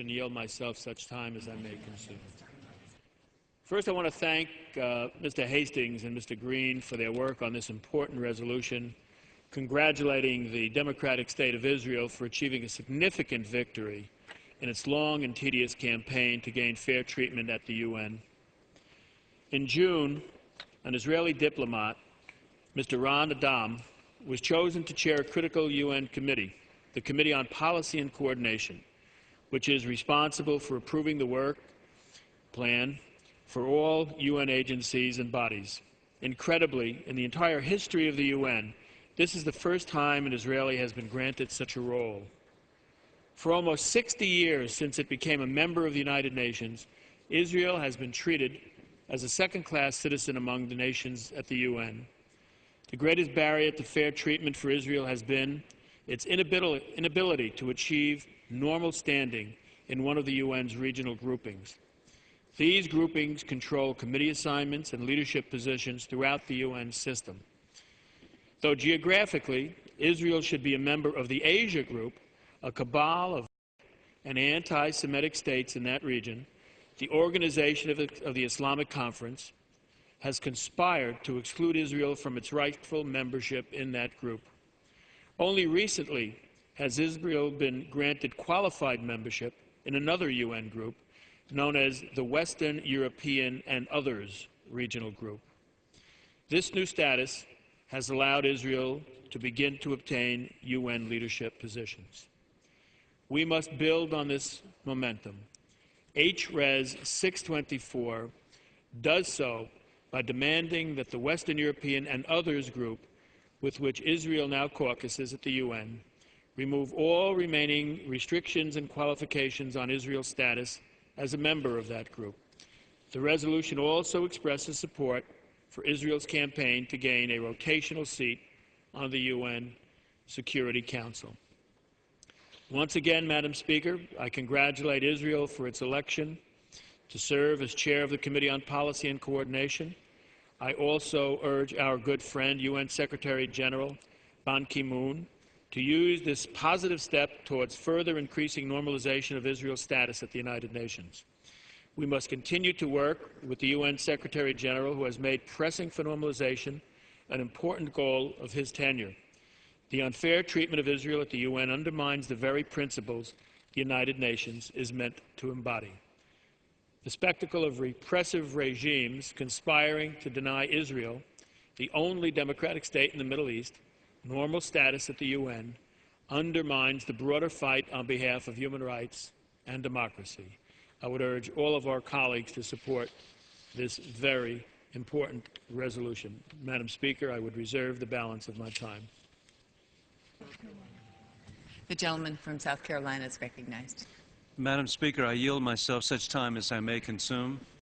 and yield myself such time as I may consume. First, I want to thank Mr. Hastings and Mr. Green for their work on this important resolution, congratulating the democratic state of Israel for achieving a significant victory in its long and tedious campaign to gain fair treatment at the UN. In June, an Israeli diplomat, Mr. Ron Adam, was chosen to chair a critical UN committee, the Committee on Policy and Coordination, which is responsible for approving the work plan for all UN agencies and bodies. Incredibly, in the entire history of the UN, this is the first time an Israeli has been granted such a role. For almost 60 years since it became a member of the United Nations, Israel has been treated as a second-class citizen among the nations at the UN. The greatest barrier to fair treatment for Israel has been its inability to achieve normal standing in one of the UN's regional groupings. These groupings control committee assignments and leadership positions throughout the UN system. Though geographically, Israel should be a member of the Asia Group, a cabal of anti-Semitic states in that region, the Organization of the Islamic Conference has conspired to exclude Israel from its rightful membership in that group. Only recently has Israel been granted qualified membership in another UN group known as the Western European and Others Regional Group. This new status has allowed Israel to begin to obtain UN leadership positions. We must build on this momentum. HRES 624 does so by demanding that the Western European and Others Group, with which Israel now caucuses at the UN, remove all remaining restrictions and qualifications on Israel's status as a member of that group. The resolution also expresses support for Israel's campaign to gain a rotational seat on the UN Security Council. Once again, Madam Speaker, I congratulate Israel for its election to serve as chair of the Committee on Policy and Coordination. I also urge our good friend, UN Secretary General Ban Ki-moon, to use this positive step towards further increasing normalization of Israel's status at the United Nations. We must continue to work with the UN Secretary General, who has made pressing for normalization an important goal of his tenure. The unfair treatment of Israel at the UN undermines the very principles the United Nations is meant to embody. The spectacle of repressive regimes conspiring to deny Israel, the only democratic state in the Middle East, normal status at the UN undermines the broader fight on behalf of human rights and democracy. I would urge all of our colleagues to support this very important resolution. Madam Speaker, I would reserve the balance of my time. The gentleman from South Carolina is recognized. Madam Speaker, I yield myself such time as I may consume.